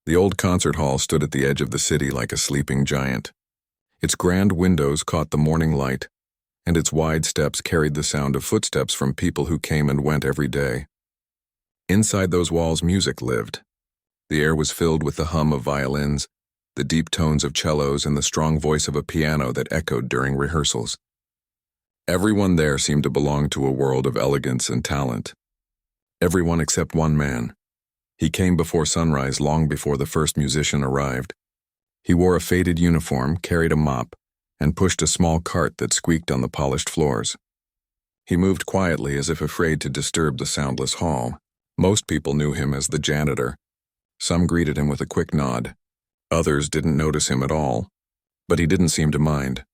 The old concert hall stood at the edge of the city like a sleeping giant. Its grand windows caught the morning light, and its wide steps carried the sound of footsteps from people who came and went every day. Inside those walls, music lived. The air was filled with the hum of violins, the deep tones of cellos, and the strong voice of a piano that echoed during rehearsals. Everyone there seemed to belong to a world of elegance and talent. Everyone except one man. He came before sunrise, long before the first musician arrived. He wore a faded uniform, carried a mop, and pushed a small cart that squeaked on the polished floors. He moved quietly, as if afraid to disturb the soundless hall. Most people knew him as the janitor. Some greeted him with a quick nod. Others didn't notice him at all, but he didn't seem to mind.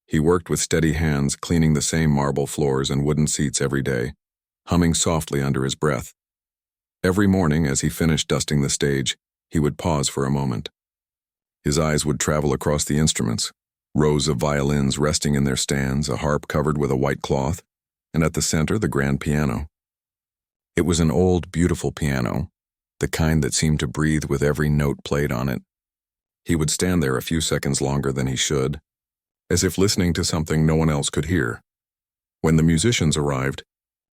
He worked with steady hands, cleaning the same marble floors and wooden seats every day, humming softly under his breath. Every morning, as he finished dusting the stage, he would pause for a moment. His eyes would travel across the instruments, rows of violins resting in their stands, a harp covered with a white cloth, and at the center, the grand piano. It was an old, beautiful piano, the kind that seemed to breathe with every note played on it. He would stand there a few seconds longer than he should, as if listening to something no one else could hear. When the musicians arrived,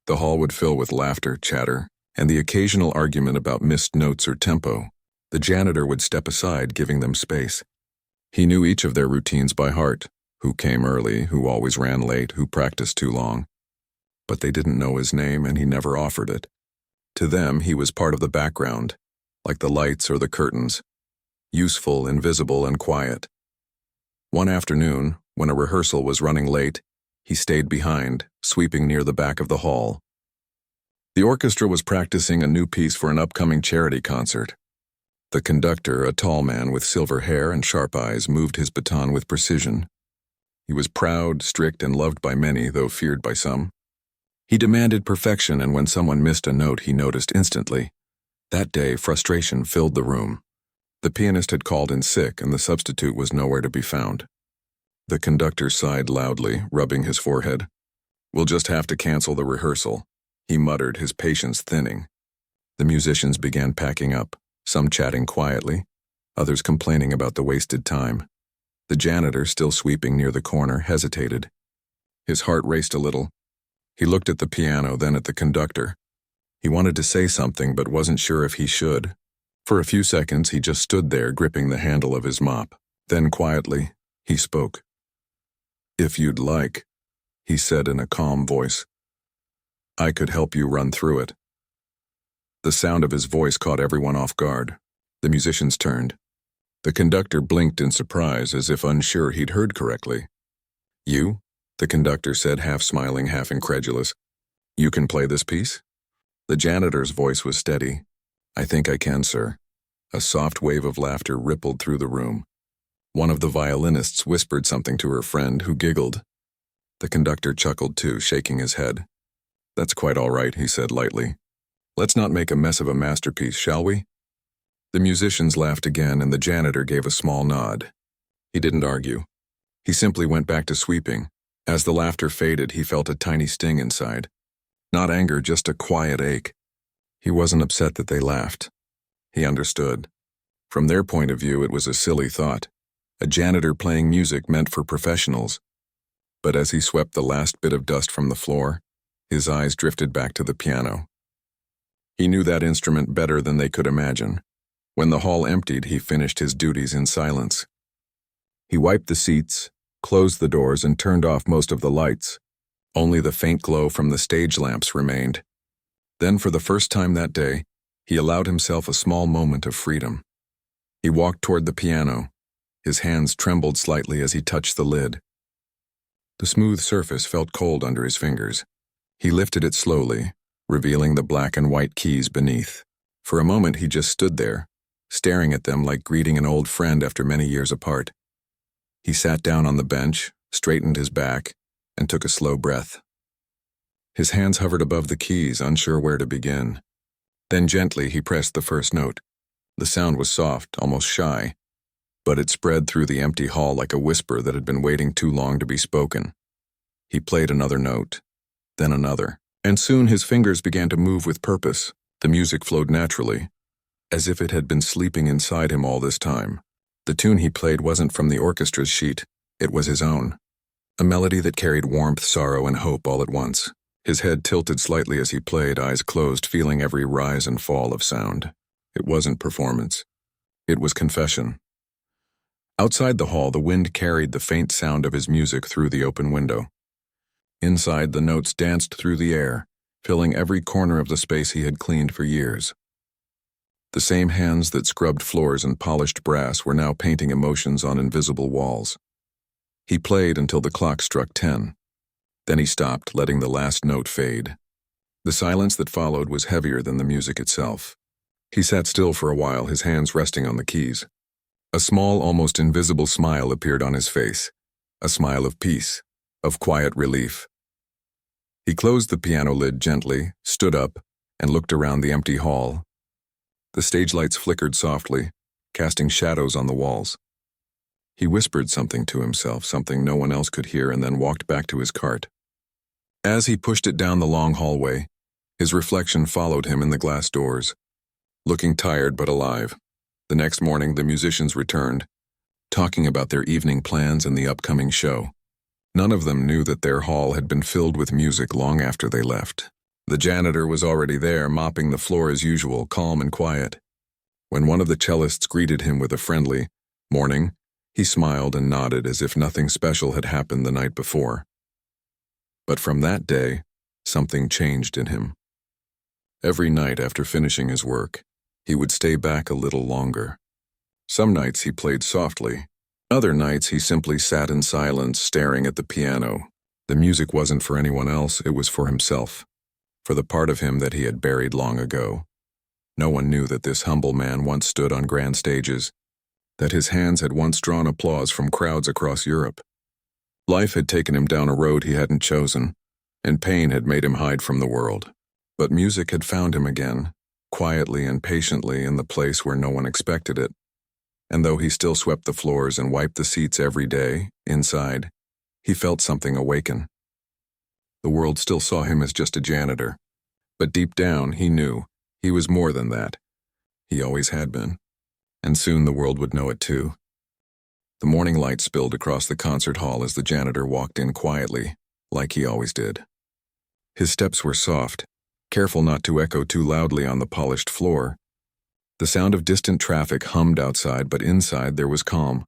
the hall would fill with laughter, chatter, and the occasional argument about missed notes or tempo. The janitor would step aside, giving them space. He knew each of their routines by heart, who came early, who always ran late, who practiced too long. But they didn't know his name, and he never offered it. To them, he was part of the background, like the lights or the curtains, useful, invisible, and quiet. One afternoon, when a rehearsal was running late, he stayed behind, sweeping near the back of the hall. The orchestra was practicing a new piece for an upcoming charity concert. The conductor, a tall man with silver hair and sharp eyes, moved his baton with precision. He was proud, strict, and loved by many, though feared by some. He demanded perfection, and when someone missed a note, he noticed instantly. That day, frustration filled the room. The pianist had called in sick, and the substitute was nowhere to be found. The conductor sighed loudly, rubbing his forehead. "We'll just have to cancel the rehearsal," he muttered, his patience thinning. The musicians began packing up, some chatting quietly, others complaining about the wasted time. The janitor, still sweeping near the corner, hesitated. His heart raced a little. He looked at the piano, then at the conductor. He wanted to say something, but wasn't sure if he should. For a few seconds, he just stood there, gripping the handle of his mop. Then, quietly, he spoke. "If you'd like," he said in a calm voice, "I could help you run through it." The sound of his voice caught everyone off guard. The musicians turned. The conductor blinked in surprise, as if unsure he'd heard correctly. "You?" the conductor said, half smiling, half incredulous. "You can play this piece?" The janitor's voice was steady. "I think I can, sir." A soft wave of laughter rippled through the room. One of the violinists whispered something to her friend, who giggled. The conductor chuckled too, shaking his head. "That's quite all right," he said lightly. "Let's not make a mess of a masterpiece, shall we?" The musicians laughed again, and the janitor gave a small nod. He didn't argue. He simply went back to sweeping. As the laughter faded, he felt a tiny sting inside. Not anger, just a quiet ache. He wasn't upset that they laughed. He understood. From their point of view, it was a silly thought. A janitor playing music meant for professionals. But as he swept the last bit of dust from the floor, his eyes drifted back to the piano. He knew that instrument better than they could imagine. When the hall emptied, he finished his duties in silence. He wiped the seats, closed the doors, and turned off most of the lights. Only the faint glow from the stage lamps remained. Then, for the first time that day, he allowed himself a small moment of freedom. He walked toward the piano. His hands trembled slightly as he touched the lid. The smooth surface felt cold under his fingers. He lifted it slowly, revealing the black and white keys beneath. For a moment he just stood there, staring at them like greeting an old friend after many years apart. He sat down on the bench, straightened his back, and took a slow breath. His hands hovered above the keys, unsure where to begin. Then gently he pressed the first note. The sound was soft, almost shy, but it spread through the empty hall like a whisper that had been waiting too long to be spoken. He played another note, then another, and soon his fingers began to move with purpose. The music flowed naturally. as if it had been sleeping inside him all this time. The tune he played wasn't from the orchestra's sheet, it was his own. A melody that carried warmth, sorrow, and hope all at once. His head tilted slightly as he played, eyes closed, feeling every rise and fall of sound. It wasn't performance. It was confession. Outside the hall, the wind carried the faint sound of his music through the open window. Inside, the notes danced through the air, filling every corner of the space he had cleaned for years. The same hands that scrubbed floors and polished brass were now painting emotions on invisible walls. He played until the clock struck 10. Then he stopped, letting the last note fade. The silence that followed was heavier than the music itself. He sat still for a while, his hands resting on the keys. A small, almost invisible smile appeared on his face, a smile of peace, of quiet relief. He closed the piano lid gently, stood up, and looked around the empty hall. The stage lights flickered softly, casting shadows on the walls. He whispered something to himself, something no one else could hear, and then walked back to his cart. As he pushed it down the long hallway, his reflection followed him in the glass doors, looking tired but alive. The next morning, the musicians returned, talking about their evening plans and the upcoming show. None of them knew that their hall had been filled with music long after they left. The janitor was already there, mopping the floor as usual, calm and quiet. When one of the cellists greeted him with a friendly "Morning," he smiled and nodded as if nothing special had happened the night before. But from that day, something changed in him. Every night after finishing his work, he would stay back a little longer. Some nights he played softly. Other nights he simply sat in silence, staring at the piano. The music wasn't for anyone else, it was for himself, for the part of him that he had buried long ago. No one knew that this humble man once stood on grand stages, that his hands had once drawn applause from crowds across Europe. Life had taken him down a road he hadn't chosen, and pain had made him hide from the world. But music had found him again, quietly and patiently in the place where no one expected it. And though he still swept the floors and wiped the seats every day, inside, he felt something awaken. The world still saw him as just a janitor, but deep down he knew he was more than that. He always had been, and soon the world would know it too. The morning light spilled across the concert hall as the janitor walked in quietly, like he always did. His steps were soft, careful not to echo too loudly on the polished floor. The sound of distant traffic hummed outside, but inside there was calm,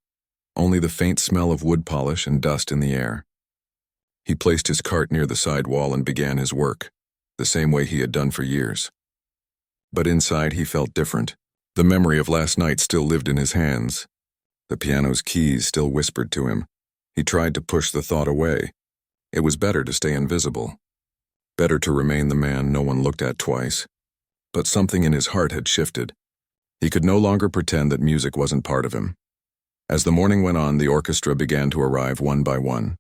only the faint smell of wood polish and dust in the air. He placed his cart near the side wall and began his work, the same way he had done for years. But inside he felt different. The memory of last night still lived in his hands. The piano's keys still whispered to him. He tried to push the thought away. It was better to stay invisible. Better to remain the man no one looked at twice. But something in his heart had shifted. He could no longer pretend that music wasn't part of him. As the morning went on, the orchestra began to arrive one by one.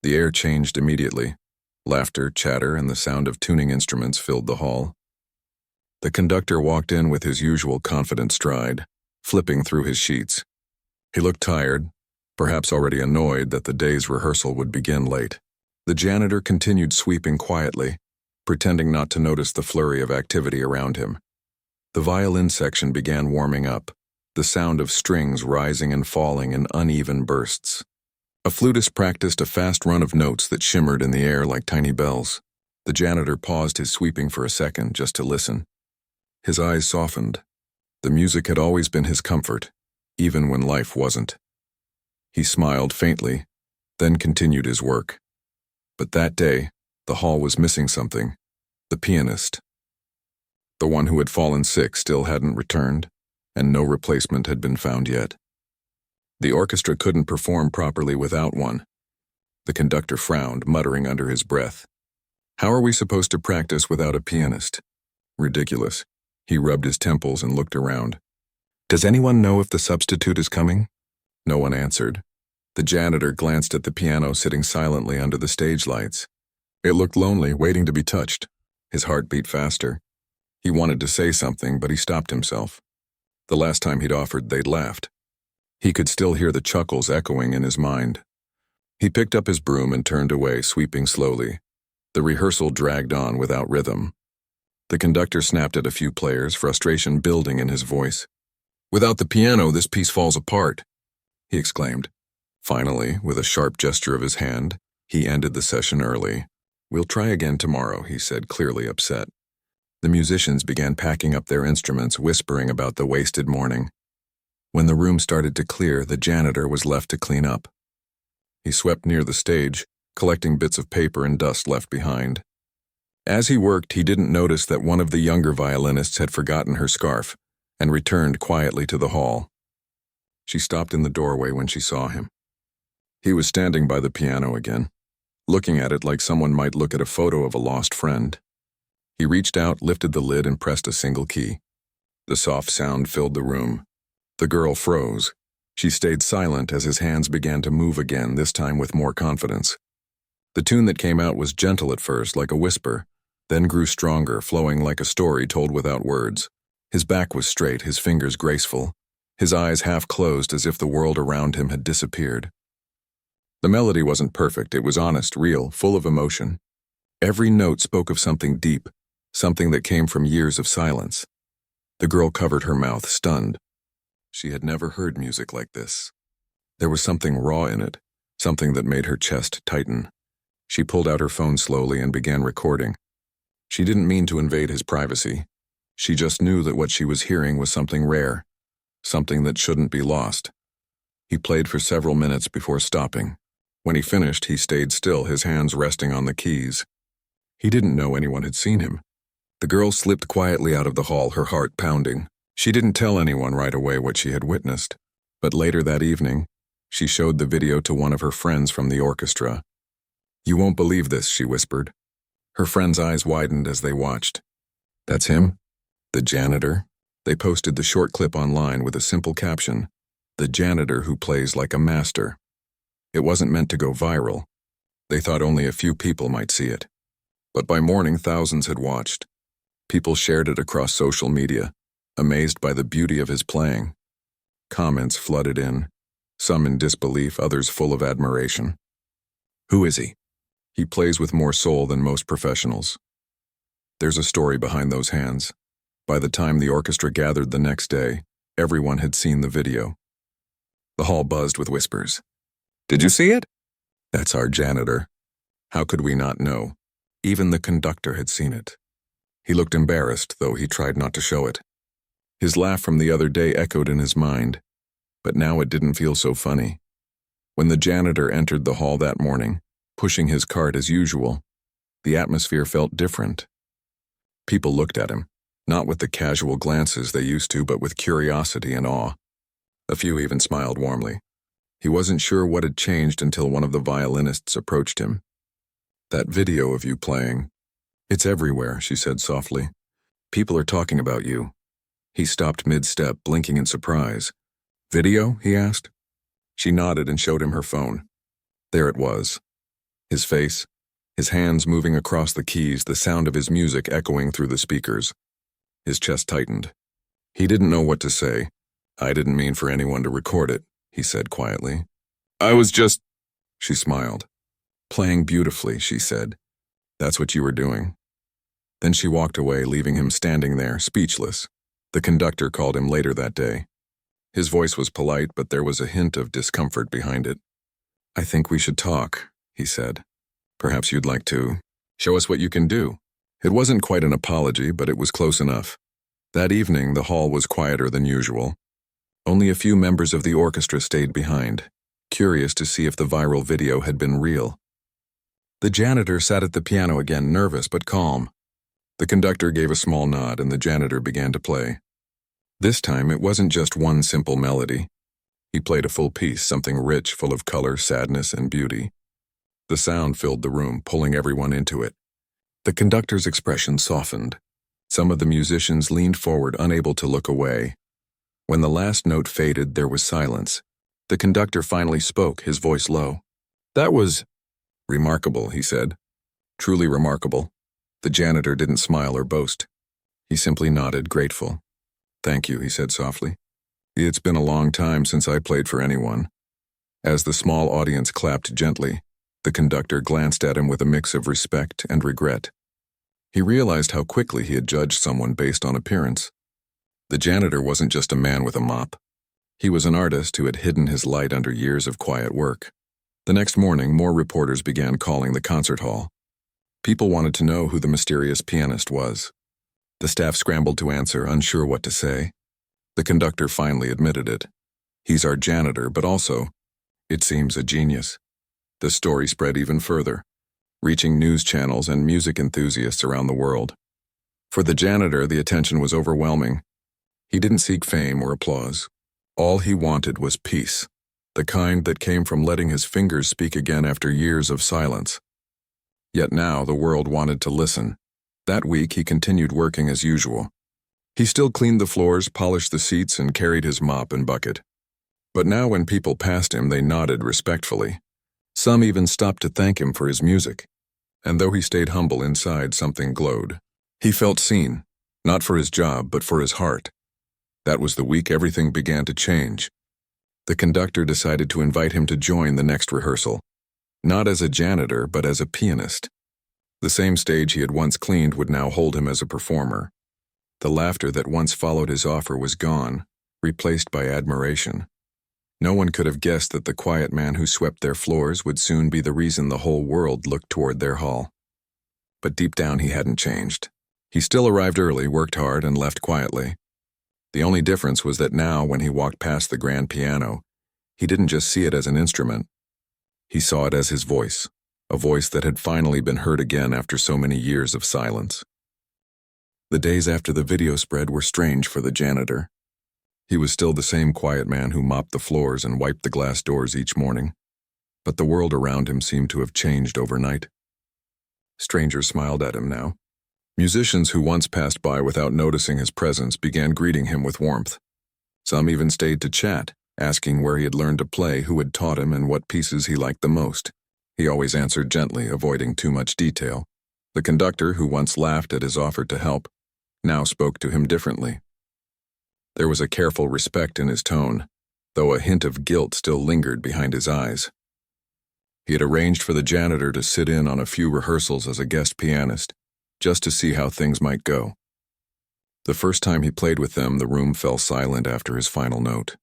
The air changed immediately. Laughter, chatter, and the sound of tuning instruments filled the hall. The conductor walked in with his usual confident stride, flipping through his sheets. He looked tired, perhaps already annoyed that the day's rehearsal would begin late. The janitor continued sweeping quietly, pretending not to notice the flurry of activity around him. The violin section began warming up, the sound of strings rising and falling in uneven bursts. A flutist practiced a fast run of notes that shimmered in the air like tiny bells. The janitor paused his sweeping for a second just to listen. His eyes softened. The music had always been his comfort, even when life wasn't. He smiled faintly, then continued his work. But that day, the hall was missing something. The pianist. The one who had fallen sick still hadn't returned, and no replacement had been found yet. The orchestra couldn't perform properly without one. The conductor frowned, muttering under his breath. How are we supposed to practice without a pianist? Ridiculous. He rubbed his temples and looked around. Does anyone know if the substitute is coming? No one answered. The janitor glanced at the piano sitting silently under the stage lights. It looked lonely, waiting to be touched. His heart beat faster. He wanted to say something, but he stopped himself. The last time he'd offered, they'd laughed. He could still hear the chuckles echoing in his mind. He picked up his broom and turned away, sweeping slowly. The rehearsal dragged on without rhythm. The conductor snapped at a few players, frustration building in his voice. "Without the piano, this piece falls apart," he exclaimed. Finally, with a sharp gesture of his hand, he ended the session early. "We'll try again tomorrow," he said, clearly upset. The musicians began packing up their instruments, whispering about the wasted morning. When the room started to clear, the janitor was left to clean up. He swept near the stage, collecting bits of paper and dust left behind. As he worked, he didn't notice that one of the younger violinists had forgotten her scarf and returned quietly to the hall. She stopped in the doorway when she saw him. He was standing by the piano again, looking at it like someone might look at a photo of a lost friend. He reached out, lifted the lid, and pressed a single key. The soft sound filled the room. The girl froze. She stayed silent as his hands began to move again, this time with more confidence. The tune that came out was gentle at first, like a whisper, then grew stronger, flowing like a story told without words. His back was straight, his fingers graceful, his eyes half closed as if the world around him had disappeared. The melody wasn't perfect, it was honest, real, full of emotion. Every note spoke of something deep, something that came from years of silence. The girl covered her mouth, stunned. She had never heard music like this. There was something raw in it, something that made her chest tighten. She pulled out her phone slowly and began recording. She didn't mean to invade his privacy. She just knew that what she was hearing was something rare, something that shouldn't be lost. He played for several minutes before stopping. When he finished, he stayed still, his hands resting on the keys. He didn't know anyone had seen him. The girl slipped quietly out of the hall, her heart pounding. She didn't tell anyone right away what she had witnessed, but later that evening, she showed the video to one of her friends from the orchestra. "You won't believe this," she whispered. Her friend's eyes widened as they watched. "That's him? The janitor?" They posted the short clip online with a simple caption, "The janitor who plays like a master." It wasn't meant to go viral. They thought only a few people might see it. But by morning, thousands had watched. People shared it across social media, amazed by the beauty of his playing. Comments flooded in, some in disbelief, others full of admiration. "Who is he? He plays with more soul than most professionals." There's a story behind those hands. By the time the orchestra gathered the next day, everyone had seen the video. The hall buzzed with whispers. "Did you see it? That's our janitor." How could we not know? Even the conductor had seen it. He looked embarrassed, though he tried not to show it. His laugh from the other day echoed in his mind, but now it didn't feel so funny. When the janitor entered the hall that morning, pushing his cart as usual, the atmosphere felt different. People looked at him, not with the casual glances they used to, but with curiosity and awe. A few even smiled warmly. He wasn't sure what had changed until one of the violinists approached him. "That video of you playing. It's everywhere," she said softly. "People are talking about you." He stopped mid-step, blinking in surprise. "Video?" he asked. She nodded and showed him her phone. There it was. His face, his hands moving across the keys, the sound of his music echoing through the speakers. His chest tightened. He didn't know what to say. "I didn't mean for anyone to record it," he said quietly. "I was just—" She smiled. "Playing beautifully," she said. "That's what you were doing." Then she walked away, leaving him standing there, speechless. The conductor called him later that day. His voice was polite, but there was a hint of discomfort behind it. "I think we should talk," he said. "Perhaps you'd like to show us what you can do." It wasn't quite an apology, but it was close enough. That evening, the hall was quieter than usual. Only a few members of the orchestra stayed behind, curious to see if the viral video had been real. The janitor sat at the piano again, nervous but calm. The conductor gave a small nod, and the janitor began to play. This time, it wasn't just one simple melody. He played a full piece, something rich, full of color, sadness, and beauty. The sound filled the room, pulling everyone into it. The conductor's expression softened. Some of the musicians leaned forward, unable to look away. When the last note faded, there was silence. The conductor finally spoke, his voice low. "That was remarkable," he said. "Truly remarkable." The janitor didn't smile or boast. He simply nodded, grateful. "Thank you," he said softly. "It's been a long time since I played for anyone." As the small audience clapped gently, the conductor glanced at him with a mix of respect and regret. He realized how quickly he had judged someone based on appearance. The janitor wasn't just a man with a mop. He was an artist who had hidden his light under years of quiet work. The next morning, more reporters began calling the concert hall. People wanted to know who the mysterious pianist was. The staff scrambled to answer, unsure what to say. The conductor finally admitted it. He's our janitor, but also, it seems, a genius. The story spread even further, reaching news channels and music enthusiasts around the world. For the janitor, the attention was overwhelming. He didn't seek fame or applause. All he wanted was peace, the kind that came from letting his fingers speak again after years of silence. Yet now the world wanted to listen. That week he continued working as usual. He still cleaned the floors, polished the seats, and carried his mop and bucket. But now when people passed him, they nodded respectfully. Some even stopped to thank him for his music. And though he stayed humble inside, something glowed. He felt seen, not for his job, but for his heart. That was the week everything began to change. The conductor decided to invite him to join the next rehearsal, not as a janitor, but as a pianist. The same stage he had once cleaned would now hold him as a performer. The laughter that once followed his offer was gone, replaced by admiration. No one could have guessed that the quiet man who swept their floors would soon be the reason the whole world looked toward their hall. But deep down he hadn't changed. He still arrived early, worked hard, and left quietly. The only difference was that now, when he walked past the grand piano, he didn't just see it as an instrument. He saw it as his voice, a voice that had finally been heard again after so many years of silence. The days after the video spread were strange for the janitor. He was still the same quiet man who mopped the floors and wiped the glass doors each morning, but the world around him seemed to have changed overnight. Strangers smiled at him now. Musicians who once passed by without noticing his presence began greeting him with warmth. Some even stayed to chat, asking where he had learned to play, who had taught him, and what pieces he liked the most. He always answered gently, avoiding too much detail. The conductor, who once laughed at his offer to help, now spoke to him differently. There was a careful respect in his tone, though a hint of guilt still lingered behind his eyes. He had arranged for the janitor to sit in on a few rehearsals as a guest pianist, just to see how things might go. The first time he played with them, the room fell silent after his final note.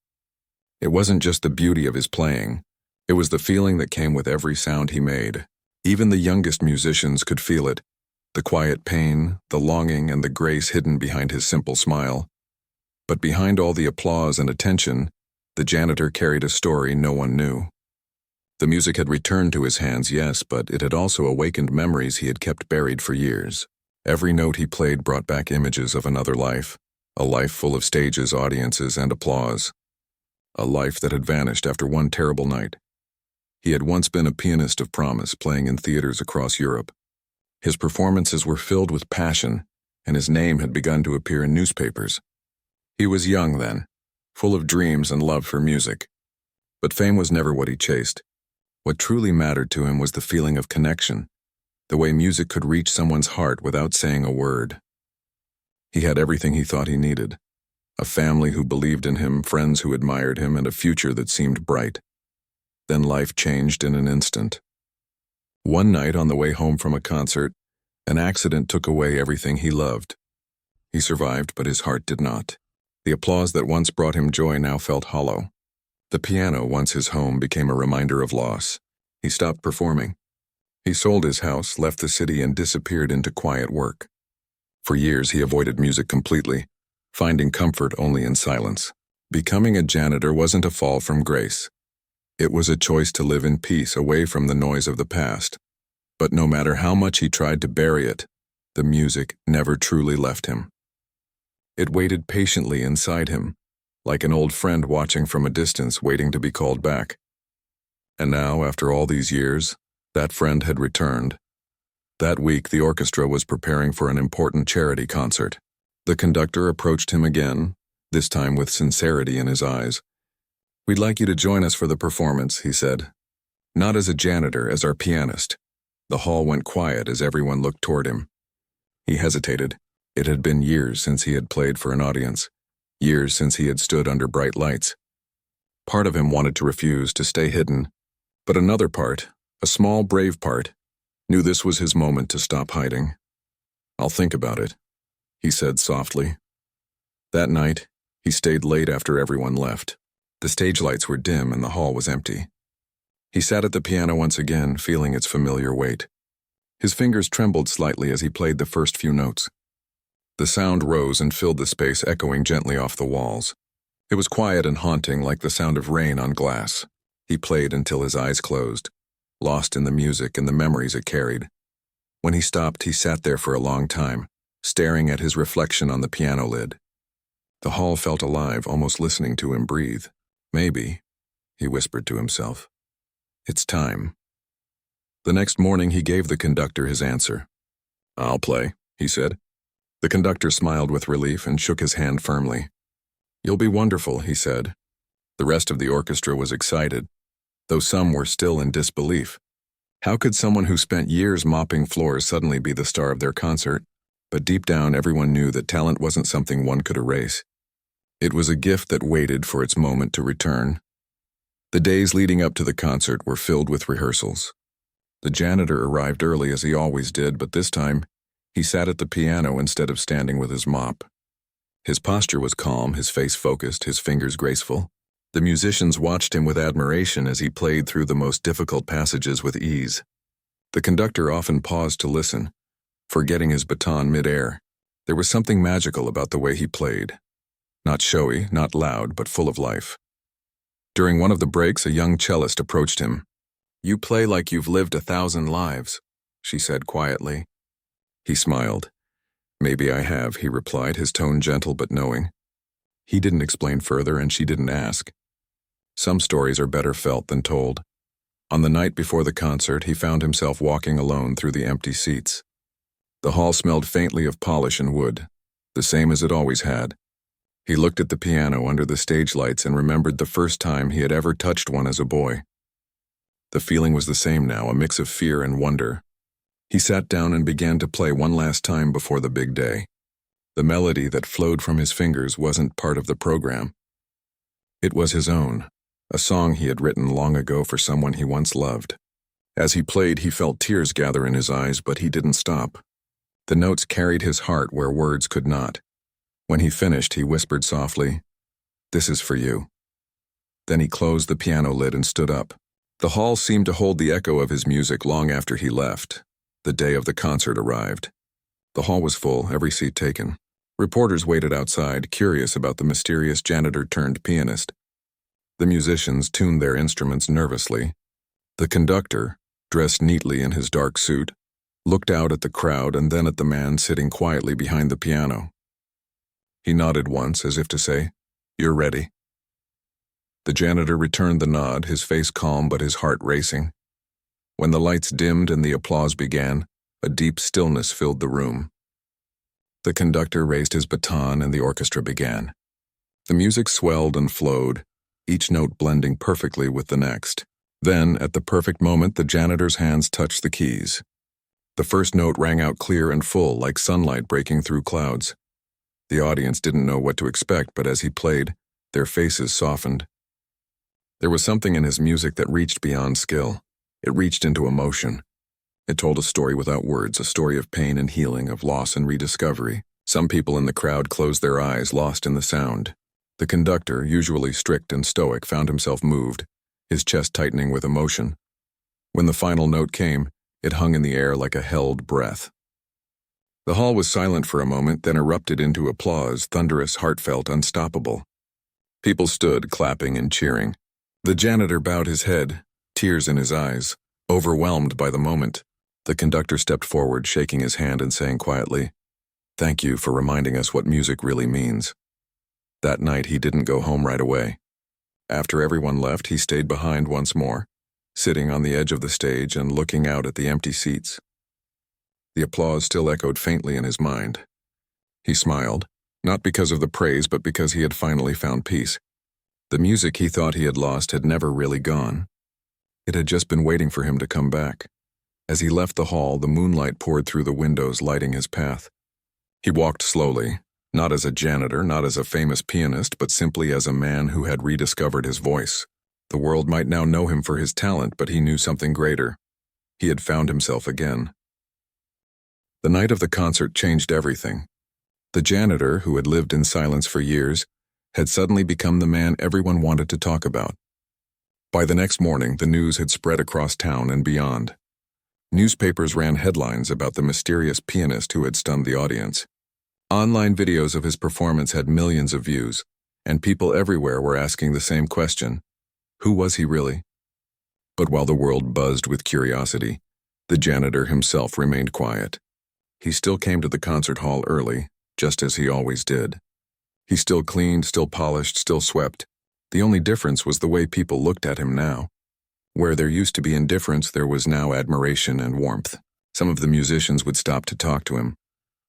It wasn't just the beauty of his playing, it was the feeling that came with every sound he made. Even the youngest musicians could feel it, the quiet pain, the longing, and the grace hidden behind his simple smile. But behind all the applause and attention, the janitor carried a story no one knew. The music had returned to his hands, yes, but it had also awakened memories he had kept buried for years. Every note he played brought back images of another life, a life full of stages, audiences, and applause. A life that had vanished after one terrible night. He had once been a pianist of promise, playing in theaters across Europe. His performances were filled with passion, and his name had begun to appear in newspapers. He was young then, full of dreams and love for music. But fame was never what he chased. What truly mattered to him was the feeling of connection, the way music could reach someone's heart without saying a word. He had everything he thought he needed: a family who believed in him, friends who admired him, and a future that seemed bright. Then life changed in an instant. One night on the way home from a concert, an accident took away everything he loved. He survived, but his heart did not. The applause that once brought him joy now felt hollow. The piano, once his home, became a reminder of loss. He stopped performing. He sold his house, left the city, and disappeared into quiet work. For years he avoided music completely, finding comfort only in silence. Becoming a janitor wasn't a fall from grace. It was a choice to live in peace, away from the noise of the past. But no matter how much he tried to bury it, the music never truly left him. It waited patiently inside him, like an old friend watching from a distance, waiting to be called back. And now, after all these years, that friend had returned. That week, the orchestra was preparing for an important charity concert. The conductor approached him again, this time with sincerity in his eyes. "We'd like you to join us for the performance," he said. "Not as a janitor, as our pianist." The hall went quiet as everyone looked toward him. He hesitated. It had been years since he had played for an audience. Years since he had stood under bright lights. Part of him wanted to refuse, to stay hidden, but another part, a small, brave part, knew this was his moment to stop hiding. "I'll think about it," he said softly. That night, he stayed late after everyone left. The stage lights were dim and the hall was empty. He sat at the piano once again, feeling its familiar weight. His fingers trembled slightly as he played the first few notes. The sound rose and filled the space, echoing gently off the walls. It was quiet and haunting, like the sound of rain on glass. He played until his eyes closed, lost in the music and the memories it carried. When he stopped, he sat there for a long time, staring at his reflection on the piano lid. The hall felt alive, almost listening to him breathe. "Maybe," he whispered to himself. "It's time." The next morning, he gave the conductor his answer. "I'll play," he said. The conductor smiled with relief and shook his hand firmly. "You'll be wonderful," he said. The rest of the orchestra was excited, though some were still in disbelief. How could someone who spent years mopping floors suddenly be the star of their concert? But deep down, everyone knew that talent wasn't something one could erase. It was a gift that waited for its moment to return. The days leading up to the concert were filled with rehearsals. The janitor arrived early as he always did, but this time, he sat at the piano instead of standing with his mop. His posture was calm, his face focused, his fingers graceful. The musicians watched him with admiration as he played through the most difficult passages with ease. The conductor often paused to listen, forgetting his baton mid-air. There was something magical about the way he played. Not showy, not loud, but full of life. During one of the breaks, a young cellist approached him. "You play like you've lived 1,000 lives," she said quietly. He smiled. "Maybe I have," he replied, his tone gentle but knowing. He didn't explain further, and she didn't ask. Some stories are better felt than told. On the night before the concert, he found himself walking alone through the empty seats. The hall smelled faintly of polish and wood, the same as it always had. He looked at the piano under the stage lights and remembered the first time he had ever touched one as a boy. The feeling was the same now, a mix of fear and wonder. He sat down and began to play one last time before the big day. The melody that flowed from his fingers wasn't part of the program. It was his own, a song he had written long ago for someone he once loved. As he played, he felt tears gather in his eyes, but he didn't stop. The notes carried his heart where words could not. When he finished, he whispered softly, "This is for you." Then he closed the piano lid and stood up. The hall seemed to hold the echo of his music long after he left. The day of the concert arrived. The hall was full, every seat taken. Reporters waited outside, curious about the mysterious janitor turned pianist. The musicians tuned their instruments nervously. The conductor, dressed neatly in his dark suit, looked out at the crowd and then at the man sitting quietly behind the piano. He nodded once, as if to say, "You're ready." The janitor returned the nod, his face calm but his heart racing. When the lights dimmed and the applause began, a deep stillness filled the room. The conductor raised his baton and the orchestra began. The music swelled and flowed, each note blending perfectly with the next. Then, at the perfect moment, the janitor's hands touched the keys. The first note rang out clear and full, like sunlight breaking through clouds. The audience didn't know what to expect, but as he played, their faces softened. There was something in his music that reached beyond skill. It reached into emotion. It told a story without words, a story of pain and healing, of loss and rediscovery. Some people in the crowd closed their eyes, lost in the sound. The conductor, usually strict and stoic, found himself moved, his chest tightening with emotion. When the final note came, it hung in the air like a held breath. The hall was silent for a moment, then erupted into applause, thunderous, heartfelt, unstoppable. People stood, clapping and cheering. The janitor bowed his head, tears in his eyes, overwhelmed by the moment. The conductor stepped forward, shaking his hand and saying quietly, "Thank you for reminding us what music really means." That night, he didn't go home right away. After everyone left, he stayed behind once more, sitting on the edge of the stage and looking out at the empty seats. The applause still echoed faintly in his mind. He smiled, not because of the praise, but because he had finally found peace. The music he thought he had lost had never really gone. It had just been waiting for him to come back. As he left the hall, the moonlight poured through the windows, lighting his path. He walked slowly, not as a janitor, not as a famous pianist, but simply as a man who had rediscovered his voice. The world might now know him for his talent, but he knew something greater. He had found himself again. The night of the concert changed everything. The janitor, who had lived in silence for years, had suddenly become the man everyone wanted to talk about. By the next morning, the news had spread across town and beyond. Newspapers ran headlines about the mysterious pianist who had stunned the audience. Online videos of his performance had millions of views, and people everywhere were asking the same question: who was he really? But while the world buzzed with curiosity, the janitor himself remained quiet. He still came to the concert hall early, just as he always did. He still cleaned, still polished, still swept. The only difference was the way people looked at him now. Where there used to be indifference, there was now admiration and warmth. Some of the musicians would stop to talk to him,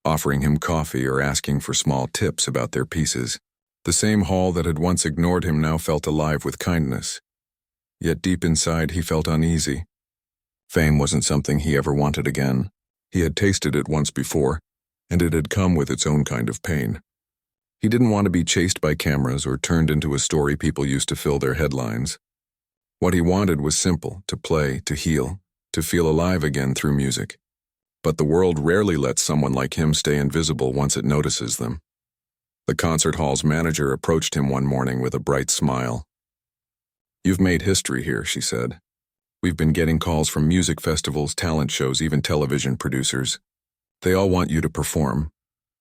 offering him coffee or asking for small tips about their pieces. The same hall that had once ignored him now felt alive with kindness. Yet deep inside he felt uneasy. Fame wasn't something he ever wanted again. He had tasted it once before, and it had come with its own kind of pain. He didn't want to be chased by cameras or turned into a story people used to fill their headlines. What he wanted was simple: to play, to heal, to feel alive again through music. But the world rarely lets someone like him stay invisible once it notices them. The concert hall's manager approached him one morning with a bright smile. "You've made history here," she said. "We've been getting calls from music festivals, talent shows, even television producers. They all want you to perform."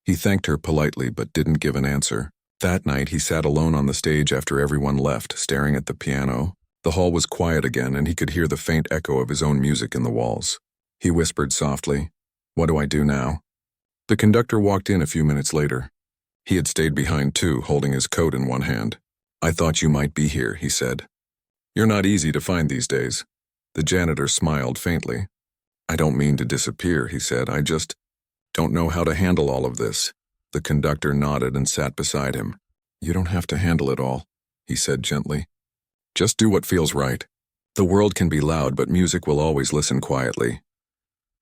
He thanked her politely but didn't give an answer. That night he sat alone on the stage after everyone left, staring at the piano. The hall was quiet again, and he could hear the faint echo of his own music in the walls. He whispered softly, "What do I do now?" The conductor walked in a few minutes later. He had stayed behind too, holding his coat in one hand. "I thought you might be here," he said. "You're not easy to find these days." The janitor smiled faintly. "I don't mean to disappear," he said. "I just don't know how to handle all of this." The conductor nodded and sat beside him. "You don't have to handle it all," he said gently. "Just do what feels right. The world can be loud, but music will always listen quietly."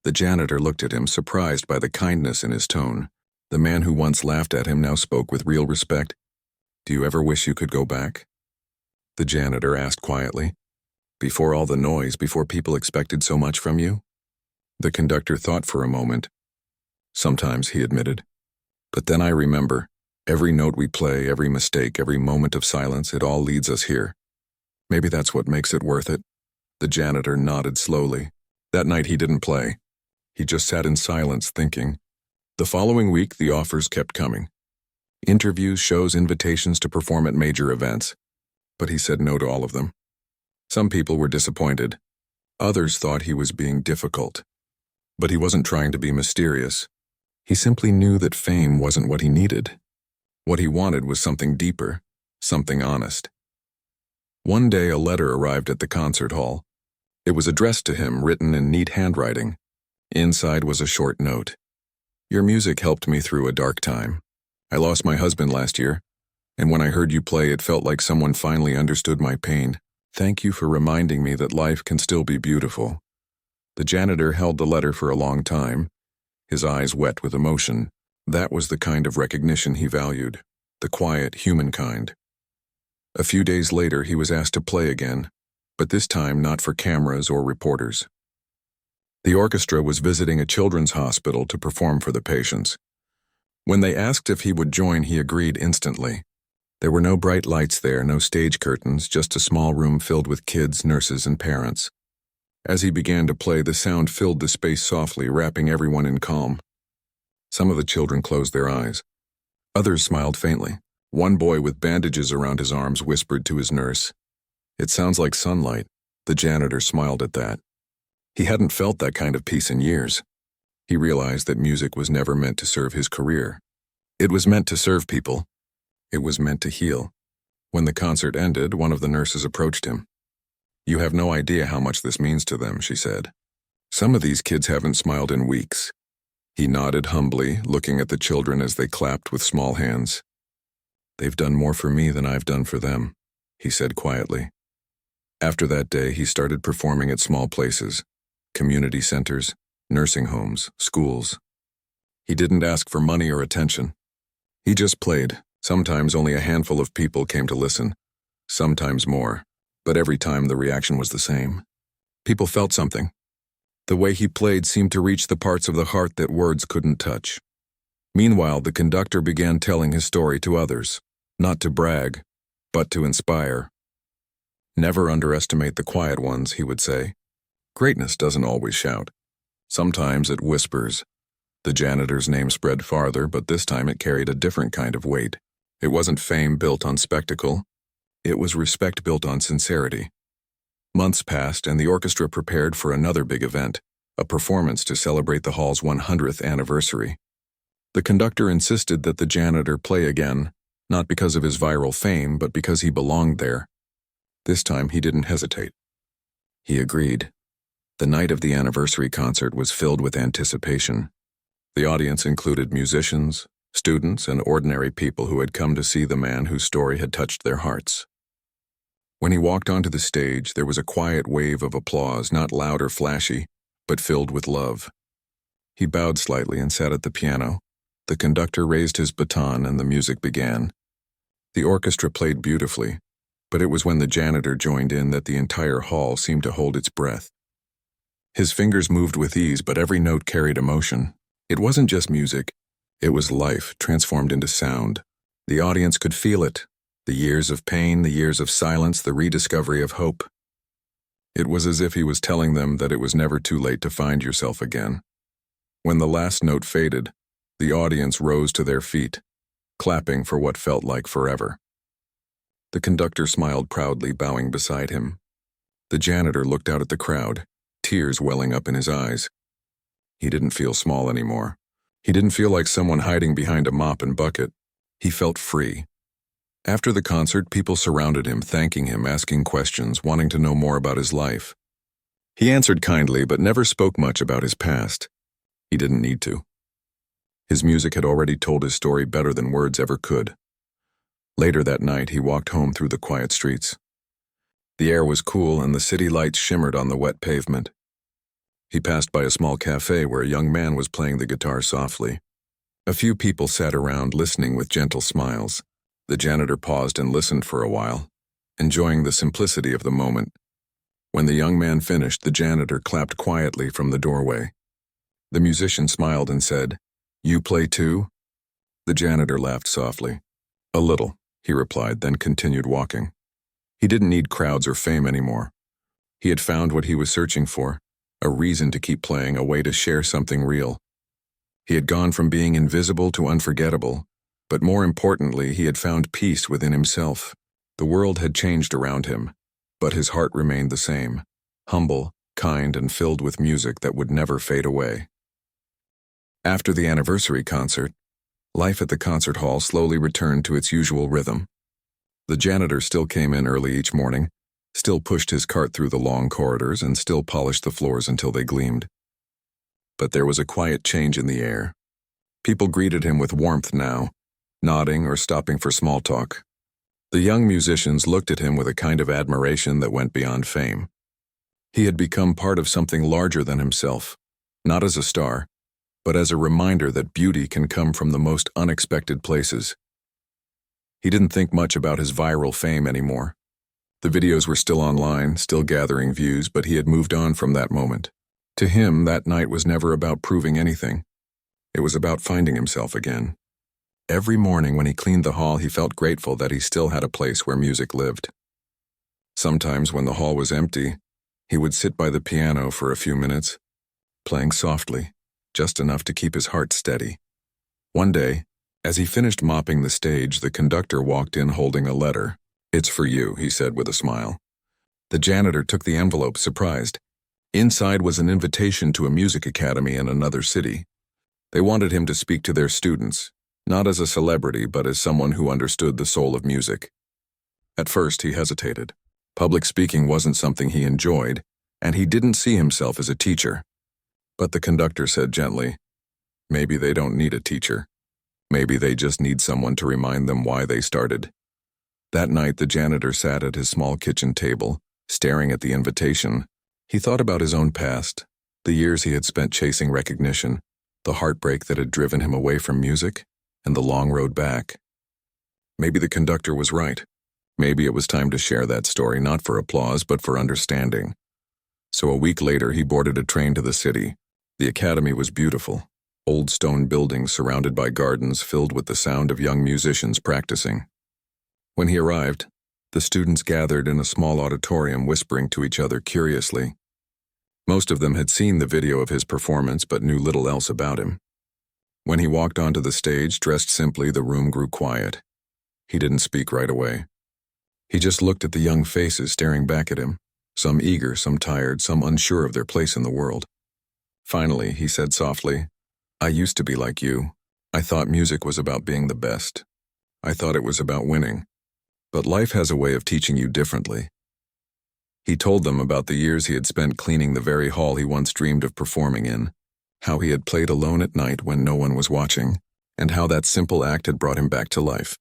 The janitor looked at him, surprised by the kindness in his tone. The man who once laughed at him now spoke with real respect. "Do you ever wish you could go back?" The janitor asked quietly. "Before all the noise, before people expected so much from you?" The conductor thought for a moment. "Sometimes," he admitted. "But then I remember. Every note we play, every mistake, every moment of silence, it all leads us here. Maybe that's what makes it worth it." The janitor nodded slowly. That night he didn't play. He just sat in silence, thinking. The following week, the offers kept coming. Interviews, shows, invitations to perform at major events. But he said no to all of them. Some people were disappointed. Others thought he was being difficult. But he wasn't trying to be mysterious. He simply knew that fame wasn't what he needed. What he wanted was something deeper, something honest. One day a letter arrived at the concert hall. It was addressed to him, written in neat handwriting. Inside was a short note. "Your music helped me through a dark time. I lost my husband last year, and when I heard you play, it felt like someone finally understood my pain. Thank you for reminding me that life can still be beautiful." The janitor held the letter for a long time, his eyes wet with emotion. That was the kind of recognition he valued, the quiet, human kind. A few days later, he was asked to play again, but this time not for cameras or reporters. The orchestra was visiting a children's hospital to perform for the patients. When they asked if he would join, he agreed instantly. There were no bright lights there, no stage curtains, just a small room filled with kids, nurses, and parents. As he began to play, the sound filled the space softly, wrapping everyone in calm. Some of the children closed their eyes. Others smiled faintly. One boy with bandages around his arms whispered to his nurse, "It sounds like sunlight." The janitor smiled at that. He hadn't felt that kind of peace in years. He realized that music was never meant to serve his career. It was meant to serve people. It was meant to heal. When the concert ended, one of the nurses approached him. "You have no idea how much this means to them," she said. "Some of these kids haven't smiled in weeks." He nodded humbly, looking at the children as they clapped with small hands. "They've done more for me than I've done for them," he said quietly. After that day, he started performing at small places, community centers, nursing homes, schools. He didn't ask for money or attention. He just played. Sometimes only a handful of people came to listen, sometimes more, but every time the reaction was the same. People felt something. The way he played seemed to reach the parts of the heart that words couldn't touch. Meanwhile, the conductor began telling his story to others, not to brag, but to inspire. "Never underestimate the quiet ones," he would say. "Greatness doesn't always shout. Sometimes it whispers." The janitor's name spread farther, but this time it carried a different kind of weight. It wasn't fame built on spectacle. It was respect built on sincerity. Months passed, and the orchestra prepared for another big event, a performance to celebrate the hall's 100th anniversary. The conductor insisted that the janitor play again, not because of his viral fame, but because he belonged there. This time he didn't hesitate. He agreed. The night of the anniversary concert was filled with anticipation. The audience included musicians, students, and ordinary people who had come to see the man whose story had touched their hearts. When he walked onto the stage, there was a quiet wave of applause, not loud or flashy, but filled with love. He bowed slightly and sat at the piano. The conductor raised his baton and the music began. The orchestra played beautifully, but it was when the janitor joined in that the entire hall seemed to hold its breath. His fingers moved with ease, but every note carried emotion. It wasn't just music. It was life transformed into sound. The audience could feel it. The years of pain, the years of silence, the rediscovery of hope. It was as if he was telling them that it was never too late to find yourself again. When the last note faded, the audience rose to their feet, clapping for what felt like forever. The conductor smiled proudly, bowing beside him. The janitor looked out at the crowd, tears welling up in his eyes. He didn't feel small anymore. He didn't feel like someone hiding behind a mop and bucket. He felt free. After the concert, people surrounded him, thanking him, asking questions, wanting to know more about his life. He answered kindly, but never spoke much about his past. He didn't need to. His music had already told his story better than words ever could. Later that night, he walked home through the quiet streets. The air was cool and the city lights shimmered on the wet pavement. He passed by a small cafe where a young man was playing the guitar softly. A few people sat around listening with gentle smiles. The janitor paused and listened for a while, enjoying the simplicity of the moment. When the young man finished, the janitor clapped quietly from the doorway. The musician smiled and said, "You play too?" The janitor laughed softly. "A little," he replied, then continued walking. He didn't need crowds or fame anymore. He had found what he was searching for, a reason to keep playing, a way to share something real. He had gone from being invisible to unforgettable, but more importantly, he had found peace within himself. The world had changed around him, but his heart remained the same, humble, kind, and filled with music that would never fade away. After the anniversary concert, life at the concert hall slowly returned to its usual rhythm. The janitor still came in early each morning, still pushed his cart through the long corridors, and still polished the floors until they gleamed. But there was a quiet change in the air. People greeted him with warmth now, nodding or stopping for small talk. The young musicians looked at him with a kind of admiration that went beyond fame. He had become part of something larger than himself, not as a star, but as a reminder that beauty can come from the most unexpected places. He didn't think much about his viral fame anymore. The videos were still online, still gathering views, but he had moved on from that moment. To him, that night was never about proving anything. It was about finding himself again. Every morning when he cleaned the hall, he felt grateful that he still had a place where music lived. Sometimes when the hall was empty, he would sit by the piano for a few minutes, playing softly, just enough to keep his heart steady. One day, as he finished mopping the stage, the conductor walked in holding a letter. "It's for you," he said with a smile. The janitor took the envelope, surprised. Inside was an invitation to a music academy in another city. They wanted him to speak to their students, not as a celebrity, but as someone who understood the soul of music. At first, he hesitated. Public speaking wasn't something he enjoyed, and he didn't see himself as a teacher. But the conductor said gently, "Maybe they don't need a teacher. Maybe they just need someone to remind them why they started." That night, the janitor sat at his small kitchen table, staring at the invitation. He thought about his own past, the years he had spent chasing recognition, the heartbreak that had driven him away from music, and the long road back. Maybe the conductor was right. Maybe it was time to share that story, not for applause, but for understanding. So a week later, he boarded a train to the city. The academy was beautiful. Old stone buildings surrounded by gardens filled with the sound of young musicians practicing. When he arrived, the students gathered in a small auditorium whispering to each other curiously. Most of them had seen the video of his performance but knew little else about him. When he walked onto the stage, dressed simply, the room grew quiet. He didn't speak right away. He just looked at the young faces staring back at him, some eager, some tired, some unsure of their place in the world. Finally, he said softly, "I used to be like you. I thought music was about being the best. I thought it was about winning. But life has a way of teaching you differently." He told them about the years he had spent cleaning the very hall he once dreamed of performing in, how he had played alone at night when no one was watching, and how that simple act had brought him back to life.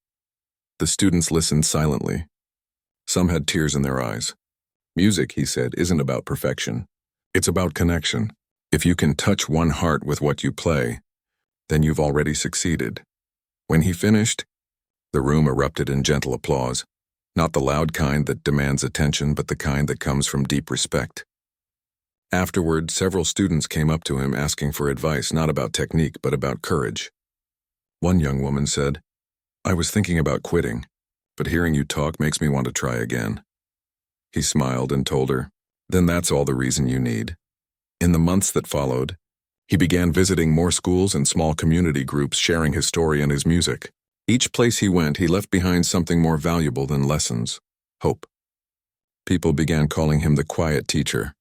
The students listened silently. Some had tears in their eyes. Music, he said, isn't about perfection. It's about connection. If you can touch one heart with what you play, then you've already succeeded. When he finished, the room erupted in gentle applause, not the loud kind that demands attention, but the kind that comes from deep respect. Afterward, several students came up to him asking for advice, not about technique, but about courage. One young woman said, "I was thinking about quitting, but hearing you talk makes me want to try again." He smiled and told her, "Then that's all the reason you need." In the months that followed, he began visiting more schools and small community groups, sharing his story and his music. Each place he went, he left behind something more valuable than lessons: hope. People began calling him the quiet teacher.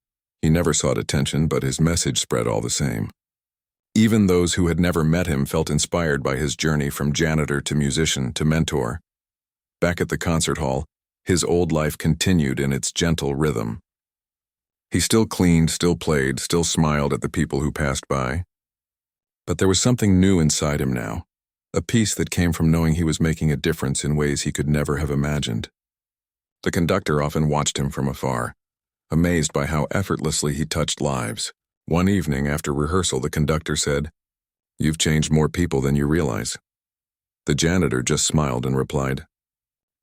He never sought attention, but his message spread all the same. Even those who had never met him felt inspired by his journey from janitor to musician to mentor. Back at the concert hall, his old life continued in its gentle rhythm. He still cleaned, still played, still smiled at the people who passed by. But there was something new inside him now, a peace that came from knowing he was making a difference in ways he could never have imagined. The conductor often watched him from afar, amazed by how effortlessly he touched lives. One evening after rehearsal, the conductor said, "You've changed more people than you realize." The janitor just smiled and replied,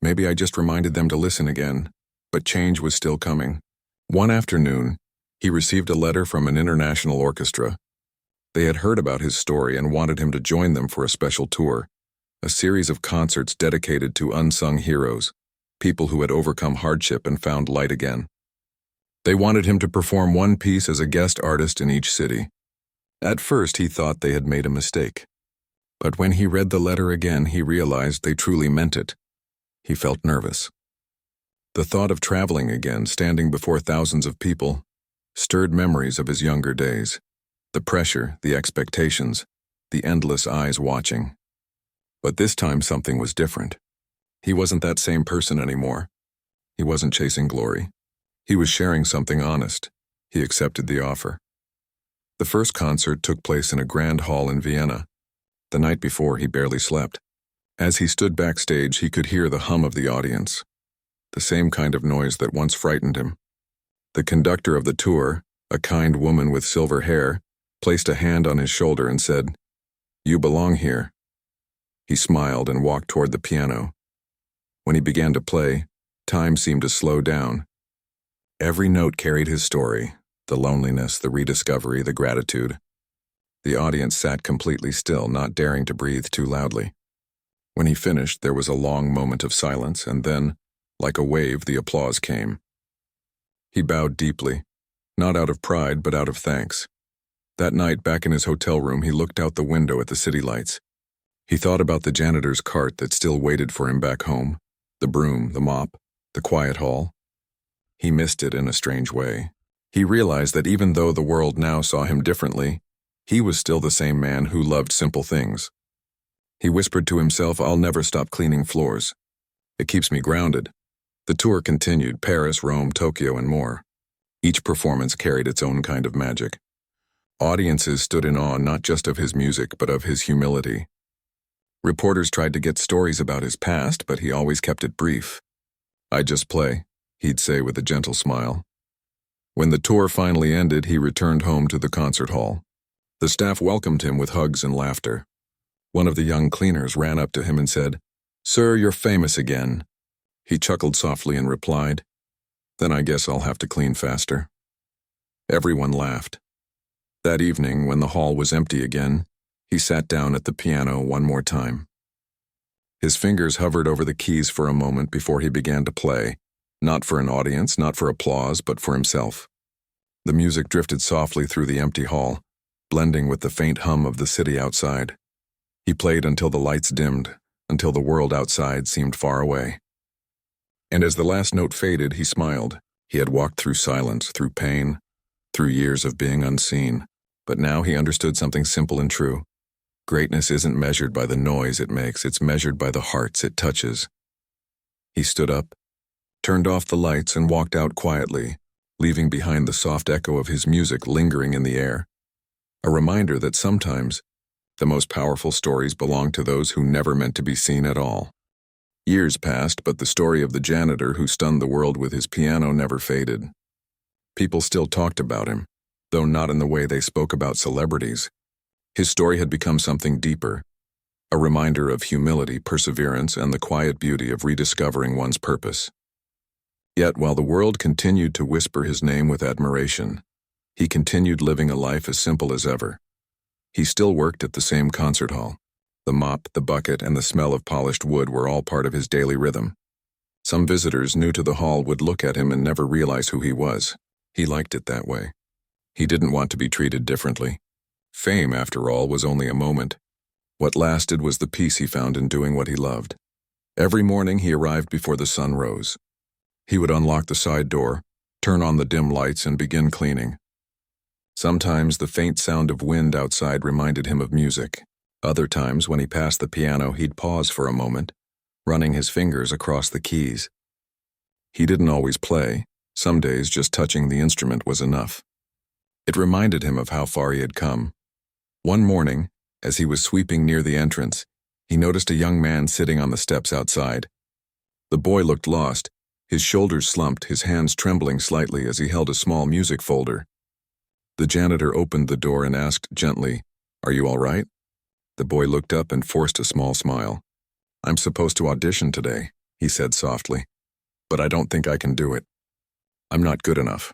"Maybe I just reminded them to listen again." But change was still coming. One afternoon, he received a letter from an international orchestra. They had heard about his story and wanted him to join them for a special tour, a series of concerts dedicated to unsung heroes, people who had overcome hardship and found light again. They wanted him to perform one piece as a guest artist in each city. At first, he thought they had made a mistake. But when he read the letter again, he realized they truly meant it. He felt nervous. The thought of traveling again, standing before thousands of people, stirred memories of his younger days. The pressure, the expectations, the endless eyes watching. But this time something was different. He wasn't that same person anymore. He wasn't chasing glory. He was sharing something honest. He accepted the offer. The first concert took place in a grand hall in Vienna. The night before, he barely slept. As he stood backstage, he could hear the hum of the audience, the same kind of noise that once frightened him. The conductor of the tour, a kind woman with silver hair, placed a hand on his shoulder and said, "You belong here." He smiled and walked toward the piano. When he began to play, time seemed to slow down. Every note carried his story, the loneliness, the rediscovery, the gratitude. The audience sat completely still, not daring to breathe too loudly. When he finished, there was a long moment of silence, and then, like a wave, the applause came. He bowed deeply, not out of pride, but out of thanks. That night, back in his hotel room, he looked out the window at the city lights. He thought about the janitor's cart that still waited for him back home, the broom, the mop, the quiet hall. He missed it in a strange way. He realized that even though the world now saw him differently, he was still the same man who loved simple things. He whispered to himself, "I'll never stop cleaning floors. It keeps me grounded." The tour continued: Paris, Rome, Tokyo, and more. Each performance carried its own kind of magic. Audiences stood in awe not just of his music, but of his humility. Reporters tried to get stories about his past, but he always kept it brief. "I just play," he'd say with a gentle smile. When the tour finally ended, he returned home to the concert hall. The staff welcomed him with hugs and laughter. One of the young cleaners ran up to him and said, "Sir, you're famous again." He chuckled softly and replied, "Then I guess I'll have to clean faster." Everyone laughed. That evening, when the hall was empty again, he sat down at the piano one more time. His fingers hovered over the keys for a moment before he began to play, not for an audience, not for applause, but for himself. The music drifted softly through the empty hall, blending with the faint hum of the city outside. He played until the lights dimmed, until the world outside seemed far away. And as the last note faded, he smiled. He had walked through silence, through pain, through years of being unseen, but now he understood something simple and true. Greatness isn't measured by the noise it makes, it's measured by the hearts it touches. He stood up, turned off the lights, and walked out quietly, leaving behind the soft echo of his music lingering in the air. A reminder that sometimes the most powerful stories belong to those who never meant to be seen at all. Years passed, but the story of the janitor who stunned the world with his piano never faded. People still talked about him, though not in the way they spoke about celebrities. His story had become something deeper, a reminder of humility, perseverance, and the quiet beauty of rediscovering one's purpose. Yet, while the world continued to whisper his name with admiration, he continued living a life as simple as ever. He still worked at the same concert hall. The mop, the bucket, and the smell of polished wood were all part of his daily rhythm. Some visitors new to the hall would look at him and never realize who he was. He liked it that way. He didn't want to be treated differently. Fame, after all, was only a moment. What lasted was the peace he found in doing what he loved. Every morning he arrived before the sun rose. He would unlock the side door, turn on the dim lights, and begin cleaning. Sometimes the faint sound of wind outside reminded him of music. Other times, when he passed the piano, he'd pause for a moment, running his fingers across the keys. He didn't always play. Some days, just touching the instrument was enough. It reminded him of how far he had come. One morning, as he was sweeping near the entrance, he noticed a young man sitting on the steps outside. The boy looked lost, his shoulders slumped, his hands trembling slightly as he held a small music folder. The janitor opened the door and asked gently, "Are you all right?" The boy looked up and forced a small smile. "I'm supposed to audition today," he said softly, "but I don't think I can do it. I'm not good enough."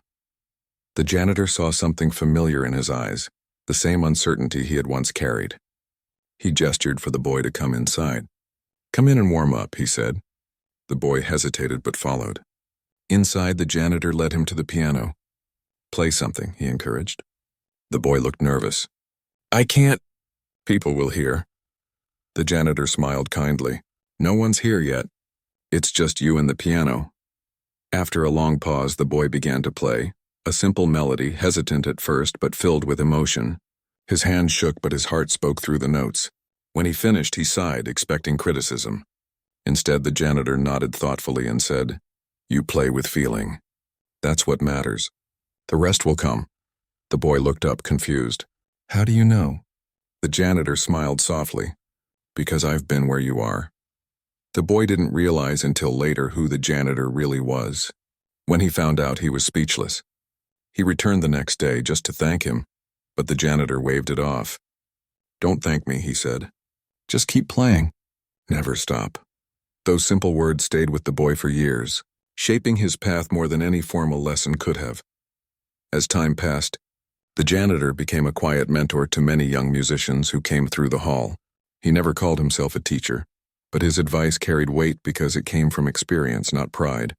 The janitor saw something familiar in his eyes, the same uncertainty he had once carried. He gestured for the boy to come inside. "Come in and warm up," he said. The boy hesitated but followed. Inside, the janitor led him to the piano. "Play something," he encouraged. The boy looked nervous. "I can't. People will hear." The janitor smiled kindly. "No one's here yet. It's just you and the piano." After a long pause, the boy began to play, a simple melody, hesitant at first but filled with emotion. His hands shook, but his heart spoke through the notes. When he finished, he sighed, expecting criticism. Instead, the janitor nodded thoughtfully and said, "You play with feeling. That's what matters. The rest will come." The boy looked up, confused. "How do you know?" The janitor smiled softly. "Because I've been where you are." The boy didn't realize until later who the janitor really was. When he found out, he was speechless. He returned the next day just to thank him, but the janitor waved it off. "Don't thank me," he said. "Just keep playing. Never stop." Those simple words stayed with the boy for years, shaping his path more than any formal lesson could have. As time passed, the janitor became a quiet mentor to many young musicians who came through the hall. He never called himself a teacher, but his advice carried weight because it came from experience, not pride.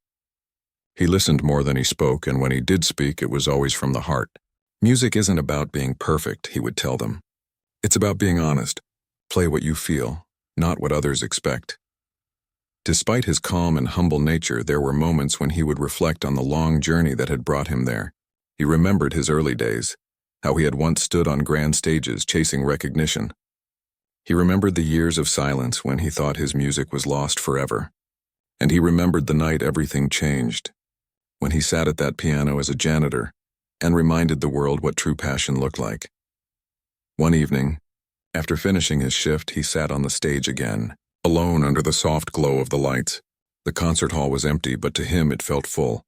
He listened more than he spoke, and when he did speak, it was always from the heart. "Music isn't about being perfect," he would tell them. "It's about being honest. Play what you feel, not what others expect." Despite his calm and humble nature, there were moments when he would reflect on the long journey that had brought him there. He remembered his early days, how he had once stood on grand stages chasing recognition. He remembered the years of silence when he thought his music was lost forever. And he remembered the night everything changed, when he sat at that piano as a janitor and reminded the world what true passion looked like. One evening, after finishing his shift, he sat on the stage again, alone under the soft glow of the lights. The concert hall was empty, but to him it felt full,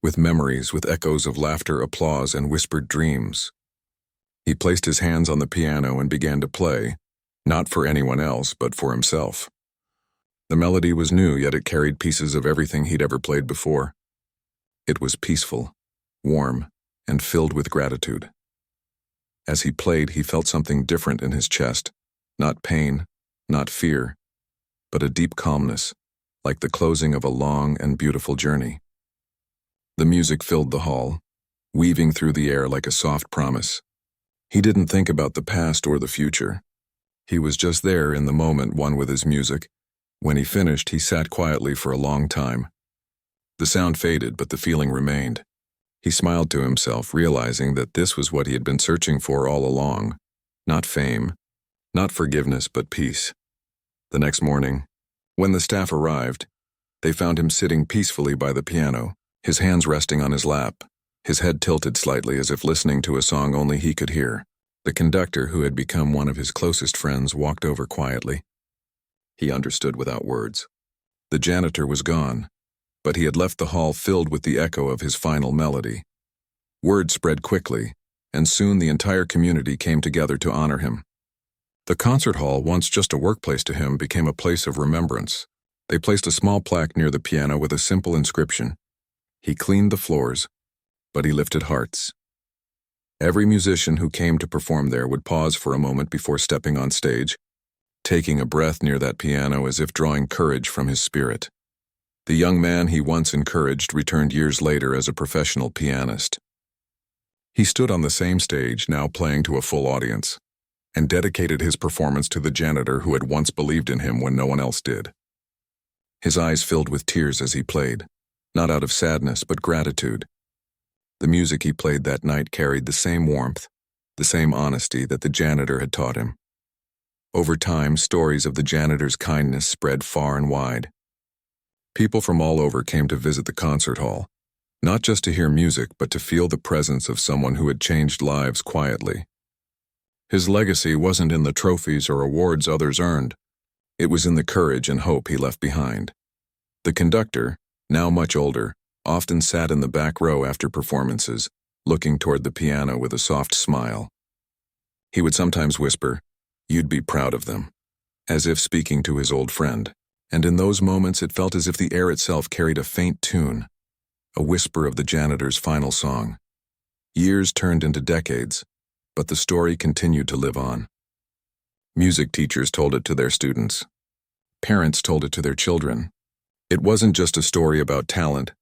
with memories, with echoes of laughter, applause, and whispered dreams. He placed his hands on the piano and began to play, not for anyone else, but for himself. The melody was new, yet it carried pieces of everything he'd ever played before. It was peaceful, warm, and filled with gratitude. As he played, he felt something different in his chest, not pain, not fear, but a deep calmness, like the closing of a long and beautiful journey. The music filled the hall, weaving through the air like a soft promise. He didn't think about the past or the future. He was just there in the moment, one with his music. When he finished, he sat quietly for a long time. The sound faded, but the feeling remained. He smiled to himself, realizing that this was what he had been searching for all along. Not fame, not forgiveness, but peace. The next morning, when the staff arrived, they found him sitting peacefully by the piano, his hands resting on his lap, his head tilted slightly as if listening to a song only he could hear. The conductor, who had become one of his closest friends, walked over quietly. He understood without words. The janitor was gone, but he had left the hall filled with the echo of his final melody. Word spread quickly, and soon the entire community came together to honor him. The concert hall, once just a workplace to him, became a place of remembrance. They placed a small plaque near the piano with a simple inscription. He cleaned the floors, but he lifted hearts. Every musician who came to perform there would pause for a moment before stepping on stage, taking a breath near that piano as if drawing courage from his spirit. The young man he once encouraged returned years later as a professional pianist. He stood on the same stage, now playing to a full audience, and dedicated his performance to the janitor who had once believed in him when no one else did. His eyes filled with tears as he played, not out of sadness but gratitude. The music he played that night carried the same warmth, the same honesty that the janitor had taught him. Over time, stories of the janitor's kindness spread far and wide. People from all over came to visit the concert hall, not just to hear music, but to feel the presence of someone who had changed lives quietly. His legacy wasn't in the trophies or awards others earned. It was in the courage and hope he left behind. The conductor, now much older, often sat in the back row after performances, looking toward the piano with a soft smile. He would sometimes whisper, "You'd be proud of them," as if speaking to his old friend. And in those moments it felt as if the air itself carried a faint tune, a whisper of the janitor's final song. Years turned into decades, but the story continued to live on. Music teachers told it to their students. Parents told it to their children. It wasn't just a story about talent.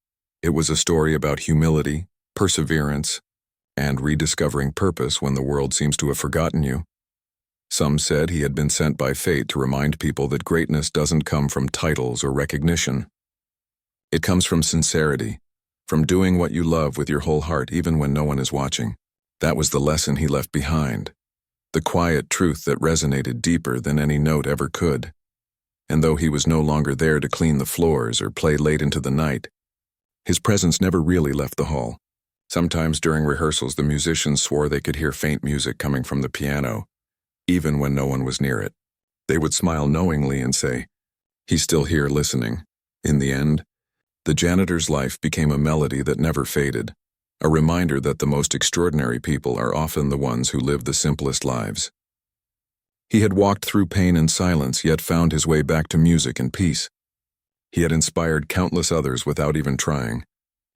It was a story about humility, perseverance, and rediscovering purpose when the world seems to have forgotten you. Some said he had been sent by fate to remind people that greatness doesn't come from titles or recognition. It comes from sincerity, from doing what you love with your whole heart even when no one is watching. That was the lesson he left behind, the quiet truth that resonated deeper than any note ever could. And though he was no longer there to clean the floors or play late into the night, his presence never really left the hall. Sometimes during rehearsals, the musicians swore they could hear faint music coming from the piano, even when no one was near it. They would smile knowingly and say, "He's still here listening." In the end, the janitor's life became a melody that never faded, a reminder that the most extraordinary people are often the ones who live the simplest lives. He had walked through pain and silence, yet found his way back to music and peace. He had inspired countless others without even trying,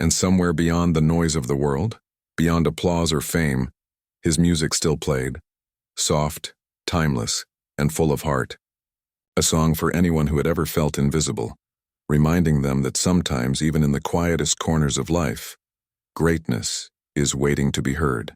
and somewhere beyond the noise of the world, beyond applause or fame, his music still played, soft, timeless, and full of heart. A song for anyone who had ever felt invisible, reminding them that sometimes, even in the quietest corners of life, greatness is waiting to be heard.